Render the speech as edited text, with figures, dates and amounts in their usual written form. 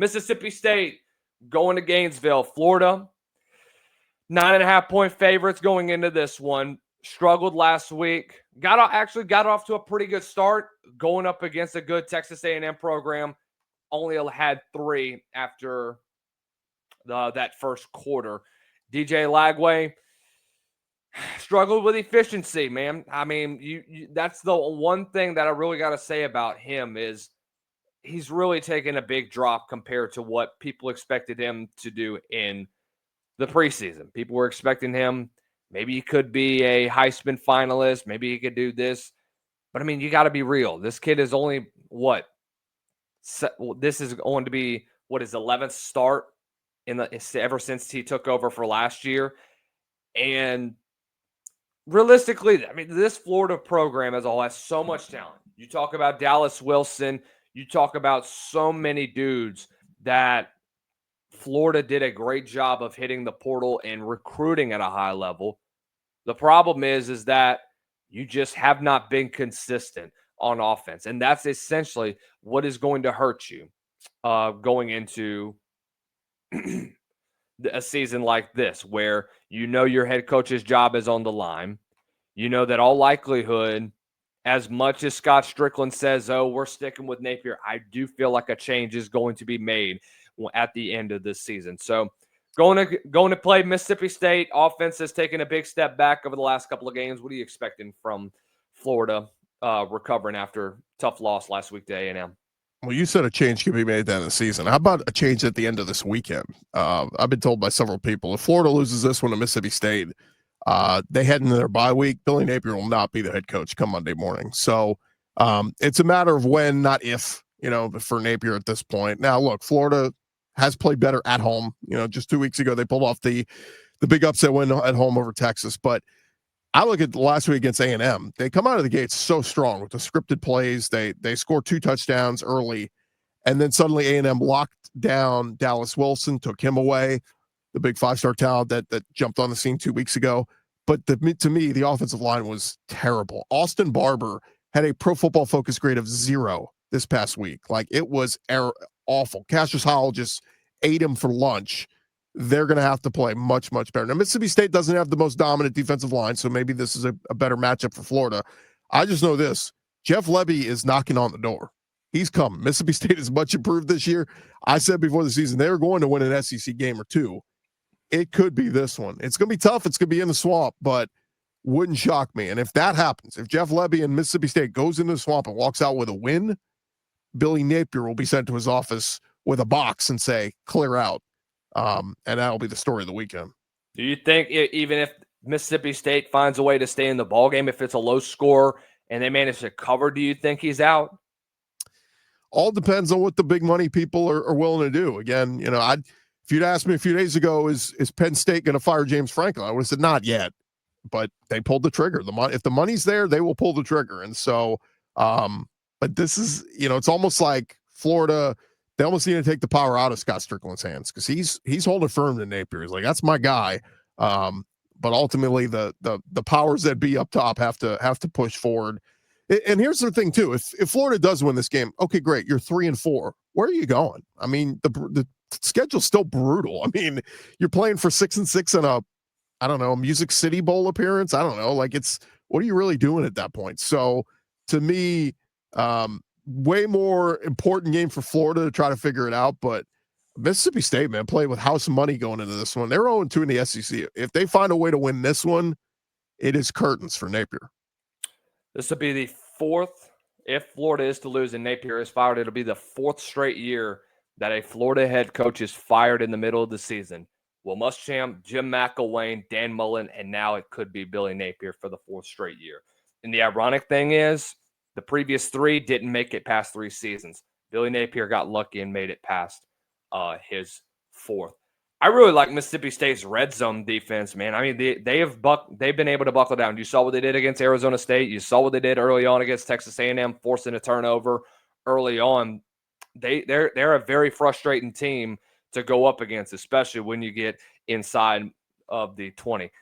Mississippi State going to Gainesville, Florida. 9.5-point favorites going into this one. Struggled last week. Got off to a pretty good start going up against a good Texas A&M program. Only had 3 after that first quarter. DJ Lagway struggled with efficiency, man. I mean, that's the one thing that I really got to say about him is he's really taken a big drop compared to what people expected him to do in the preseason. People were expecting him. Maybe he could be a Heisman finalist. Maybe he could do this. But, I mean, you got to be real. This kid is only, this is going to be, his 11th start ever since he took over for last year. And realistically, I mean, this Florida program as a whole has so much talent. You talk about Dallas Wilson. You talk about so many dudes that Florida did a great job of hitting the portal and recruiting at a high level. The problem is that you just have not been consistent on offense. And that's essentially what is going to hurt you going into a season like this, where you know your head coach's job is on the line. You know that all likelihood, as much as Scott Strickland says, oh, we're sticking with Napier, I do feel like a change is going to be made at the end of this season. So going to play Mississippi State. Offense has taken a big step back over the last couple of games. What are you expecting from Florida recovering after tough loss last week to A&M? Well, you said a change could be made at the end of the season. How about a change at the end of this weekend? I've been told by several people, if Florida loses this one to Mississippi State, they head into their bye week. Billy Napier will not be the head coach come Monday morning. So it's a matter of when, not if, for Napier at this point. Now, look, Florida has played better at home. Just 2 weeks ago, they pulled off the big upset win at home over Texas. But I look at the last week against A&M. They come out of the gates so strong with the scripted plays. They score 2 touchdowns early, and then suddenly A&M locked down Dallas Wilson, took him away, the big 5-star talent that jumped on the scene 2 weeks ago. But to me, the offensive line was terrible. Austin Barber had a Pro Football Focus grade of 0 this past week. Like, it was awful. Cassius Howell just ate him for lunch. They're going to have to play much, much better. Now, Mississippi State doesn't have the most dominant defensive line, so maybe this is a better matchup for Florida. I just know this. Jeff Lebby is knocking on the door. He's coming. Mississippi State is much improved this year. I said before the season, they were going to win an SEC game or 2. It could be this one. It's going to be tough. It's going to be in the swamp, but wouldn't shock me. And if that happens, if Jeff Lebby and Mississippi State goes into the swamp and walks out with a win, Billy Napier will be sent to his office with a box and say, clear out. And that'll be the story of the weekend. Do you think even if Mississippi State finds a way to stay in the ballgame, if it's a low score and they manage to cover, do you think he's out? All depends on what the big money people are willing to do. Again, if you'd asked me a few days ago, is Penn State going to fire James Franklin? I would have said not yet, but they pulled the trigger. If the money's there, they will pull the trigger. And so, but this is, it's almost like Florida. They almost need to take the power out of Scott Strickland's hands because he's holding firm to Napier. He's like, that's my guy. But ultimately, the powers that be up top have to push forward. And here's the thing too: if Florida does win this game, okay, great, you're 3-4. Where are you going? I mean, the schedule's still brutal. I mean, you're playing for 6-6 in a Music City Bowl appearance. I don't know. Like, what are you really doing at that point? So to me, way more important game for Florida to try to figure it out. But Mississippi State, man, played with house money going into this one. They're 0-2 in the SEC. If they find a way to win this one, it is curtains for Napier. This will be the 4th. If Florida is to lose and Napier is fired, it'll be the 4th straight year that a Florida head coach is fired in the middle of the season. Will Muschamp, Jim McElwain, Dan Mullen, and now it could be Billy Napier for the 4th straight year. And the ironic thing is, the previous 3 didn't make it past 3 seasons. Billy Napier got lucky and made it past his 4th. I really like Mississippi State's red zone defense, man. I mean, they've been able to buckle down. You saw what they did against Arizona State. You saw what they did early on against Texas A&M, forcing a turnover early on. They're a very frustrating team to go up against, especially when you get inside of the 20.